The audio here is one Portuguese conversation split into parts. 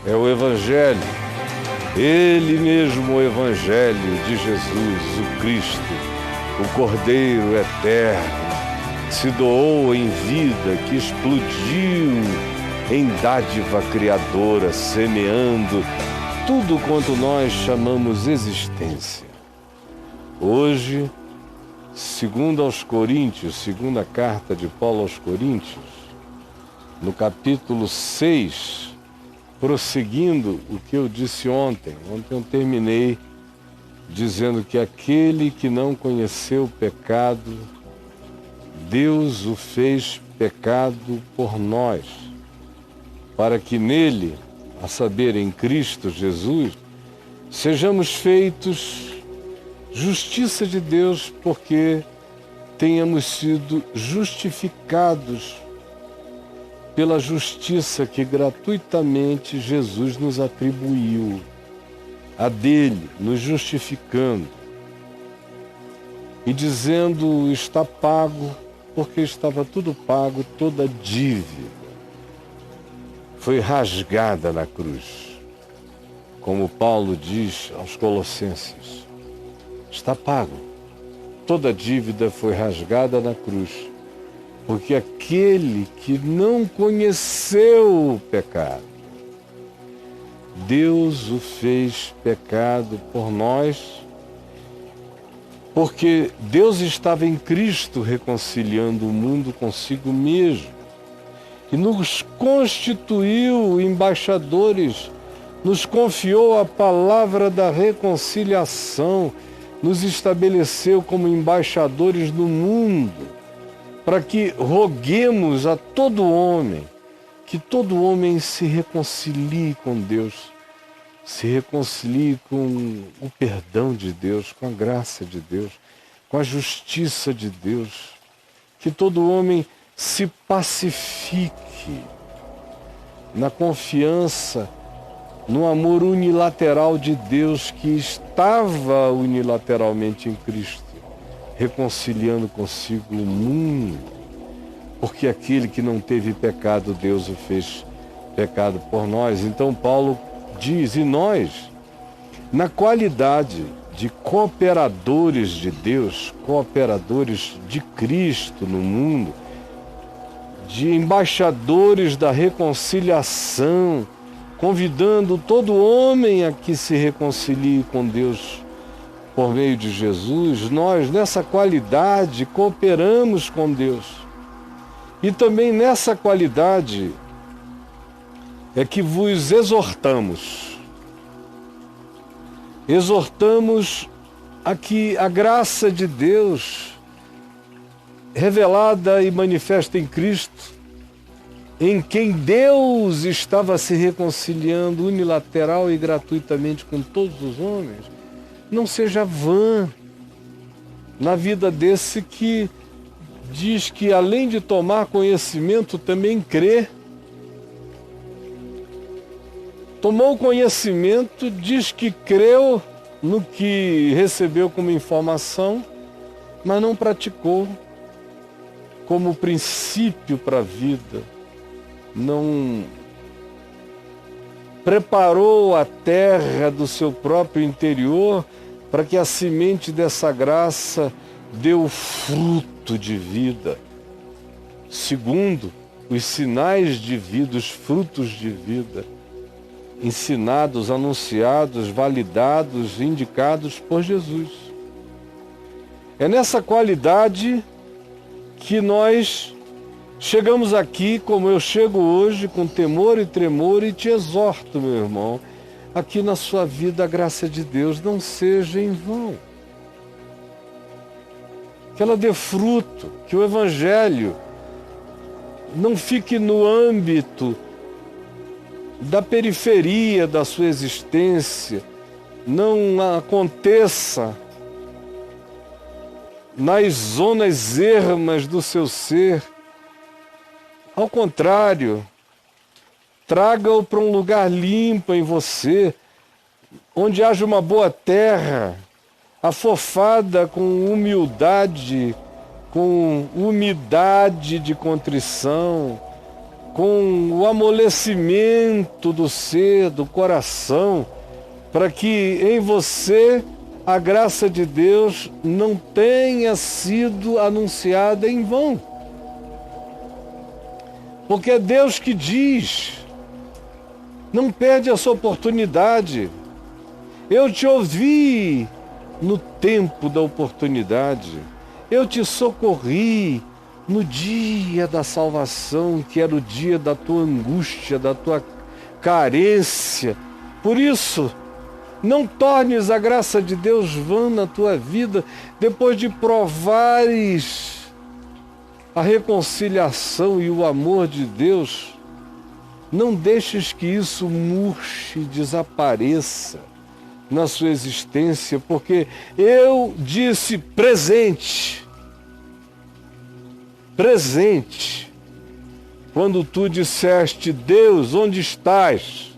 é o Evangelho, ele mesmo, o Evangelho de Jesus, o Cristo, o Cordeiro eterno, que se doou em vida, que explodiu em dádiva criadora, semeando tudo quanto nós chamamos existência. Hoje, segundo aos Coríntios, segunda carta de Paulo aos Coríntios, no capítulo 6, prosseguindo o que eu disse ontem. Ontem eu terminei dizendo que aquele que não conheceu o pecado, Deus o fez pecado por nós, para que nele, a saber, em Cristo Jesus, sejamos feitos justiça de Deus, porque tenhamos sido justificados pela justiça que gratuitamente Jesus nos atribuiu, a dele, nos justificando e dizendo: está pago, porque estava tudo pago, toda dívida foi rasgada na cruz. Como Paulo diz aos Colossenses, está pago, toda dívida foi rasgada na cruz, porque aquele que não conheceu o pecado, Deus o fez pecado por nós, porque Deus estava em Cristo reconciliando o mundo consigo mesmo e nos constituiu embaixadores, nos confiou a palavra da reconciliação, nos estabeleceu como embaixadores no mundo, para que roguemos a todo homem, que todo homem se reconcilie com Deus, se reconcilie com o perdão de Deus, com a graça de Deus, com a justiça de Deus, que todo homem se pacifique na confiança, no amor unilateral de Deus que estava unilateralmente em Cristo, reconciliando consigo o mundo, porque aquele que não teve pecado, Deus o fez pecado por nós. Então Paulo diz: e nós, na qualidade de cooperadores de Deus, cooperadores de Cristo no mundo, de embaixadores da reconciliação, convidando todo homem a que se reconcilie com Deus por meio de Jesus, nós, nessa qualidade, cooperamos com Deus. E também nessa qualidade é que vos exortamos. Exortamos a que a graça de Deus, revelada e manifesta em Cristo, em quem Deus estava se reconciliando unilateral e gratuitamente com todos os homens, não seja vã na vida desse que diz que, além de tomar conhecimento, também crê. Tomou conhecimento, diz que creu no que recebeu como informação, mas não praticou como princípio para a vida, não preparou a terra do seu próprio interior para que a semente dessa graça dê o fruto de vida, segundo os sinais de vida, os frutos de vida, ensinados, anunciados, validados, indicados por Jesus. É nessa qualidade que nós chegamos aqui, como eu chego hoje, com temor e tremor, e te exorto, meu irmão, aqui na sua vida a graça de Deus não seja em vão. Que ela dê fruto, que o Evangelho não fique no âmbito da periferia da sua existência, não aconteça nas zonas ermas do seu ser. Ao contrário, traga-o para um lugar limpo em você, onde haja uma boa terra, afofada com humildade, com umidade de contrição, com o amolecimento do ser, do coração, para que em você a graça de Deus não tenha sido anunciada em vão. Porque é Deus que diz, não perde essa oportunidade. Eu te ouvi no tempo da oportunidade, eu te socorri no dia da salvação, que era o dia da tua angústia, da tua carência. Por isso, não tornes a graça de Deus vã na tua vida, depois de provares a reconciliação e o amor de Deus. Não deixes que isso murche, desapareça na sua existência, porque eu disse presente. Presente. Quando tu disseste, Deus, onde estás?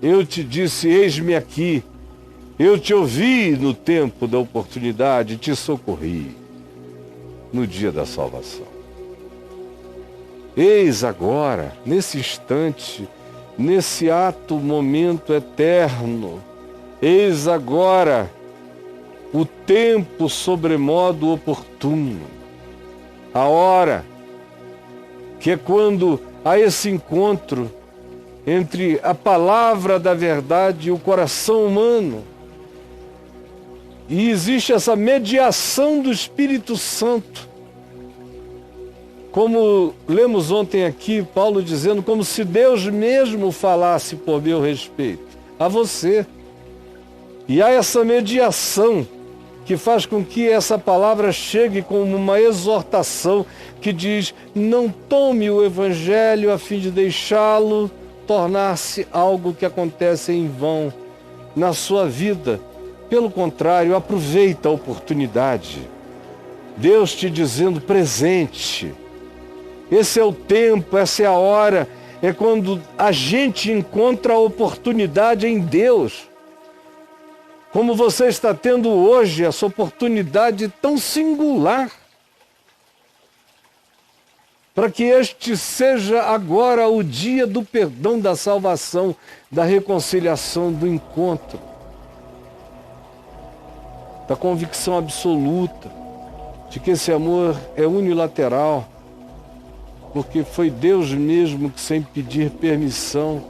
Eu te disse, eis-me aqui. Eu te ouvi no tempo da oportunidade, te socorri no dia da salvação. Eis agora, nesse instante, nesse ato, momento eterno, eis agora o tempo sobremodo oportuno, a hora que é quando há esse encontro entre a palavra da verdade e o coração humano, e existe essa mediação do Espírito Santo. Como lemos ontem aqui, Paulo dizendo, como se Deus mesmo falasse por meu respeito, a você. E há essa mediação que faz com que essa palavra chegue como uma exortação que diz, não tome o Evangelho a fim de deixá-lo tornar-se algo que acontece em vão na sua vida. Pelo contrário, aproveita a oportunidade. Deus te dizendo presente. Esse é o tempo, essa é a hora, é quando a gente encontra a oportunidade em Deus. Como você está tendo hoje essa oportunidade tão singular, para que este seja agora o dia do perdão, da salvação, da reconciliação, do encontro, da convicção absoluta de que esse amor é unilateral, porque foi Deus mesmo que, sem pedir permissão,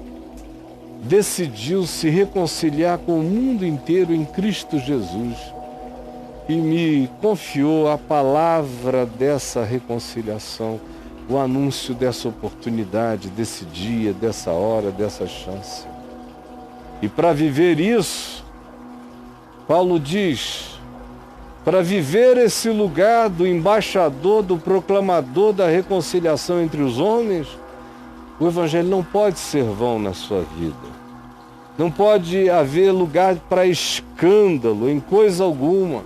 decidiu se reconciliar com o mundo inteiro em Cristo Jesus e me confiou a palavra dessa reconciliação, o anúncio dessa oportunidade, desse dia, dessa hora, dessa chance. E para viver isso, Paulo diz, para viver esse lugar do embaixador, do proclamador da reconciliação entre os homens, o Evangelho não pode ser vão na sua vida. Não pode haver lugar para escândalo em coisa alguma.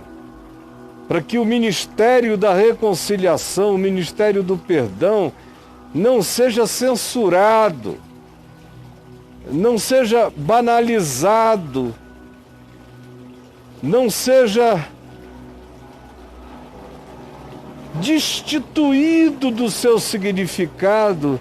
Para que o ministério da reconciliação, o ministério do perdão, não seja censurado, não seja banalizado, não seja destituído do seu significado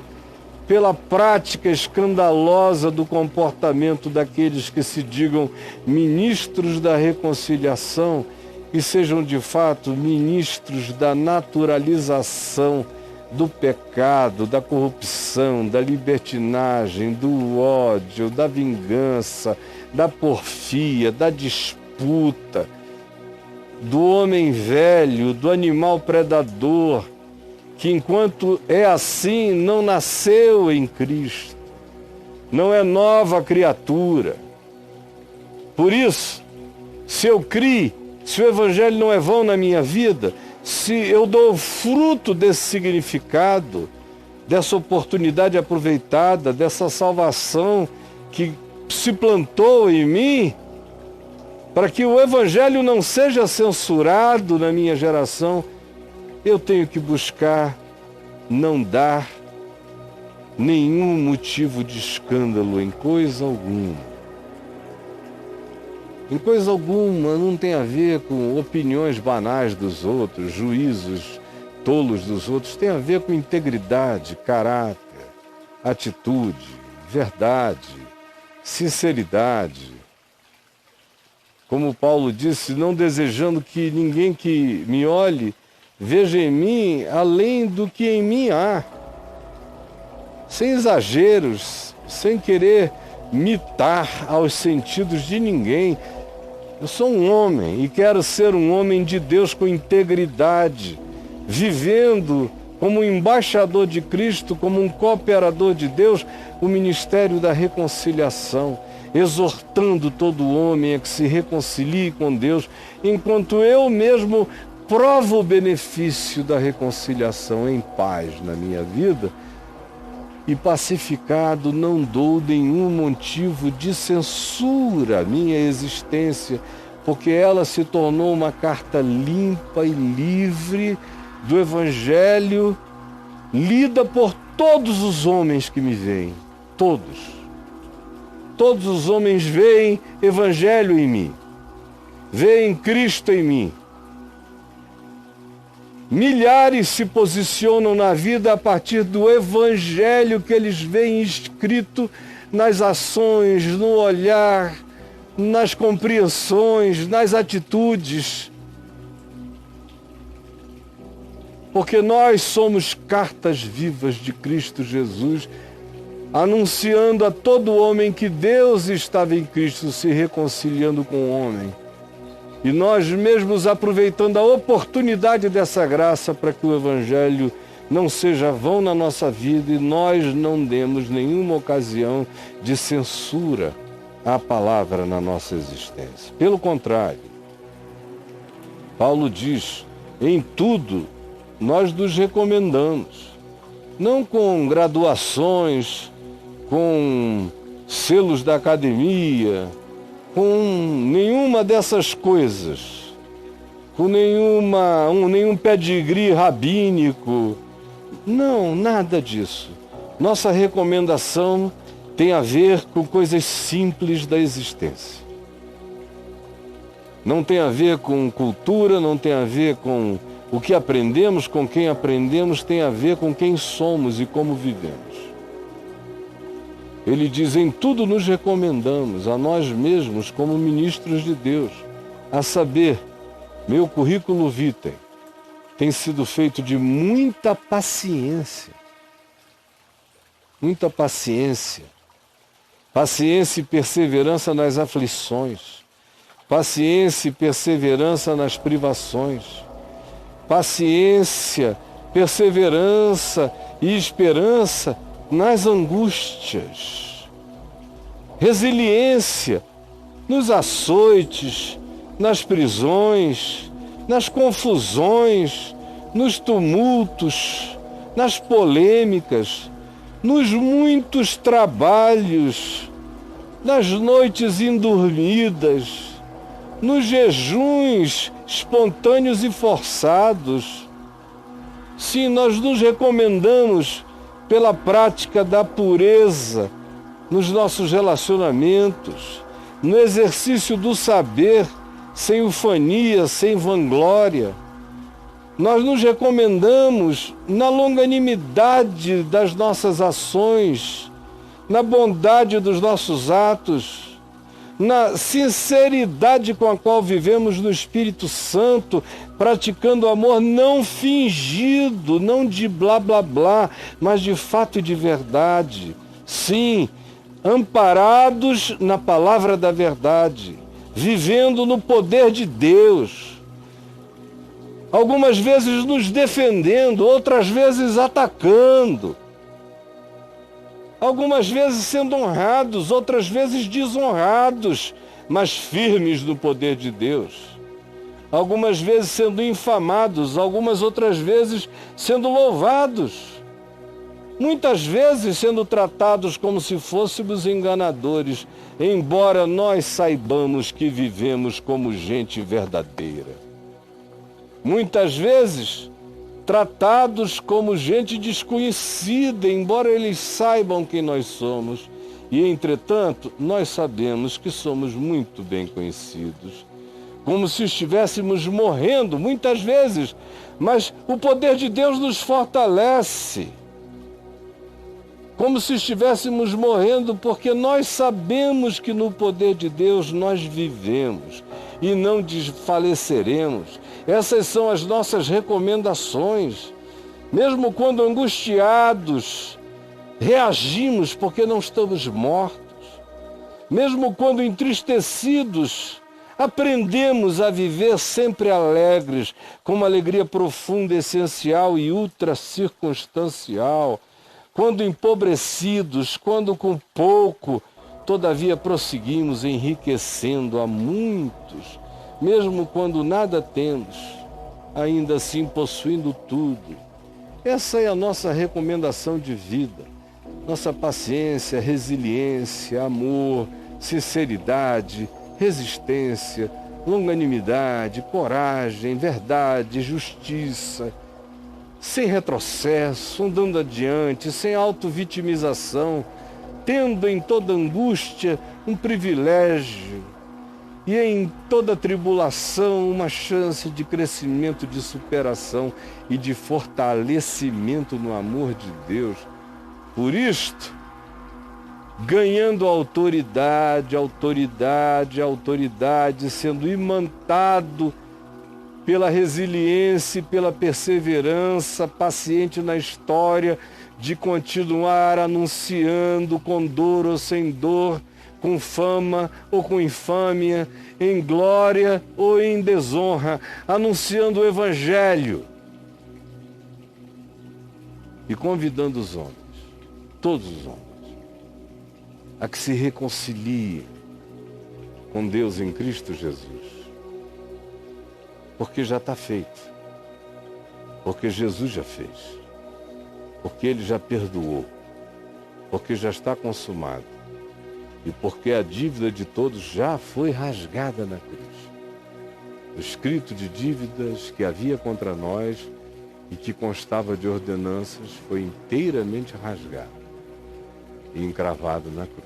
pela prática escandalosa do comportamento daqueles que se digam ministros da reconciliação e sejam de fato ministros da naturalização do pecado, da corrupção, da libertinagem, do ódio, da vingança, da porfia, da disputa, do homem velho, do animal predador, que enquanto é assim, não nasceu em Cristo, não é nova criatura. Por isso, se eu criei, se o Evangelho não é vão na minha vida, se eu dou fruto desse significado, dessa oportunidade aproveitada, dessa salvação que se plantou em mim, para que o Evangelho não seja censurado na minha geração, eu tenho que buscar não dar nenhum motivo de escândalo em coisa alguma. Em coisa alguma, não tem a ver com opiniões banais dos outros, juízos tolos dos outros, tem a ver com integridade, caráter, atitude, verdade, sinceridade. Como Paulo disse, não desejando que ninguém que me olhe veja em mim além do que em mim há. Sem exageros, sem querer mitar aos sentidos de ninguém. Eu sou um homem e quero ser um homem de Deus com integridade, vivendo como embaixador de Cristo, como um cooperador de Deus, o ministério da reconciliação, exortando todo homem a que se reconcilie com Deus, enquanto eu mesmo provo o benefício da reconciliação em paz na minha vida, e pacificado não dou nenhum motivo de censura à minha existência, porque ela se tornou uma carta limpa e livre do Evangelho, lida por todos os homens que me veem. Todos. Todos os homens veem Evangelho em mim, veem Cristo em mim. Milhares se posicionam na vida a partir do Evangelho que eles veem escrito nas ações, no olhar, nas compreensões, nas atitudes. Porque nós somos cartas vivas de Cristo Jesus, anunciando a todo homem que Deus estava em Cristo se reconciliando com o homem. E nós mesmos aproveitando a oportunidade dessa graça para que o Evangelho não seja vão na nossa vida e nós não demos nenhuma ocasião de censura à palavra na nossa existência. Pelo contrário, Paulo diz, em tudo nós nos recomendamos, não com graduações, com selos da academia, com nenhuma dessas coisas, com nenhum pedigree rabínico. Não, nada disso. Nossa recomendação tem a ver com coisas simples da existência. Não tem a ver com cultura, não tem a ver com o que aprendemos, com quem aprendemos, tem a ver com quem somos e como vivemos. Ele diz, em tudo nos recomendamos a nós mesmos como ministros de Deus, a saber, meu currículo vitae tem sido feito de muita paciência. Muita paciência. Paciência e perseverança nas aflições. Paciência e perseverança nas privações. Paciência, perseverança e esperança nas angústias, resiliência nos açoites, nas prisões, nas confusões, nos tumultos, nas polêmicas, nos muitos trabalhos, nas noites indormidas, nos jejuns espontâneos e forçados. Sim, nós nos recomendamos pela prática da pureza nos nossos relacionamentos, no exercício do saber, sem ufania, sem vanglória. Nós nos recomendamos na longanimidade das nossas ações, na bondade dos nossos atos, na sinceridade com a qual vivemos no Espírito Santo, praticando amor não fingido, não de blá blá blá, mas de fato e de verdade. Sim, amparados na palavra da verdade, vivendo no poder de Deus. Algumas vezes nos defendendo, outras vezes atacando. Algumas vezes sendo honrados, outras vezes desonrados, mas firmes no poder de Deus. Algumas vezes sendo infamados, algumas outras vezes sendo louvados. Muitas vezes sendo tratados como se fôssemos enganadores, embora nós saibamos que vivemos como gente verdadeira. Muitas vezes tratados como gente desconhecida, embora eles saibam quem nós somos. E, entretanto, nós sabemos que somos muito bem conhecidos, como se estivéssemos morrendo, muitas vezes, mas o poder de Deus nos fortalece. como se estivéssemos morrendo, porque nós sabemos que no poder de Deus nós vivemos e não desfaleceremos. Essas são as nossas recomendações. Mesmo quando angustiados, reagimos porque não estamos mortos. Mesmo quando entristecidos, aprendemos a viver sempre alegres, com uma alegria profunda, essencial e ultra circunstancial. Quando empobrecidos, quando com pouco, todavia prosseguimos enriquecendo a muitos, mesmo quando nada temos, ainda assim possuindo tudo. Essa é a nossa recomendação de vida. Nossa paciência, resiliência, amor, sinceridade, resistência, longanimidade, coragem, verdade, justiça, sem retrocesso, andando adiante, sem autovitimização, tendo em toda angústia um privilégio e em toda tribulação uma chance de crescimento, de superação e de fortalecimento no amor de Deus. Por isto, ganhando autoridade, sendo imantado pela resiliência e pela perseverança, paciente na história, de continuar anunciando com dor ou sem dor, com fama ou com infâmia, em glória ou em desonra, anunciando o Evangelho e convidando os homens, todos os homens, a que se reconciliem com Deus em Cristo Jesus. Porque já está feito. Porque Jesus já fez. Porque Ele já perdoou. Porque já está consumado. E porque a dívida de todos já foi rasgada na cruz. O escrito de dívidas que havia contra nós e que constava de ordenanças foi inteiramente rasgado e encravado na cruz.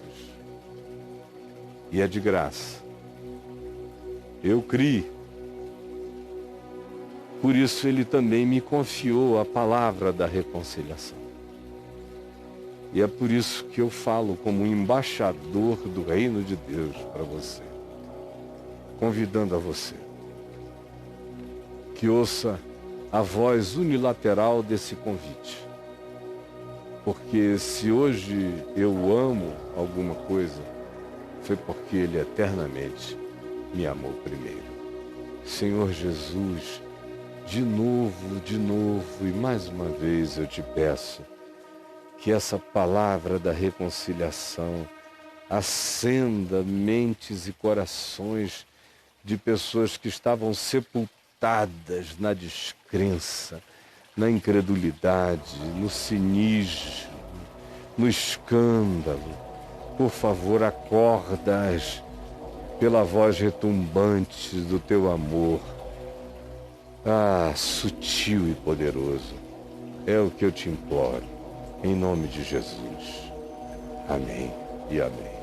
E é de graça. Eu criei. Por isso Ele também me confiou a palavra da reconciliação. E é por isso que eu falo como embaixador do reino de Deus para você, convidando a você que ouça a voz unilateral desse convite. Porque se hoje eu amo alguma coisa, foi porque Ele eternamente me amou primeiro. Senhor Jesus, de novo e mais uma vez eu te peço que essa palavra da reconciliação acenda mentes e corações de pessoas que estavam sepultadas na descrença, na incredulidade, no cinismo, no escândalo. Por favor, acorda-as pela voz retumbante do teu amor. Ah, sutil e poderoso, é o que eu te imploro, em nome de Jesus. Amém e amém.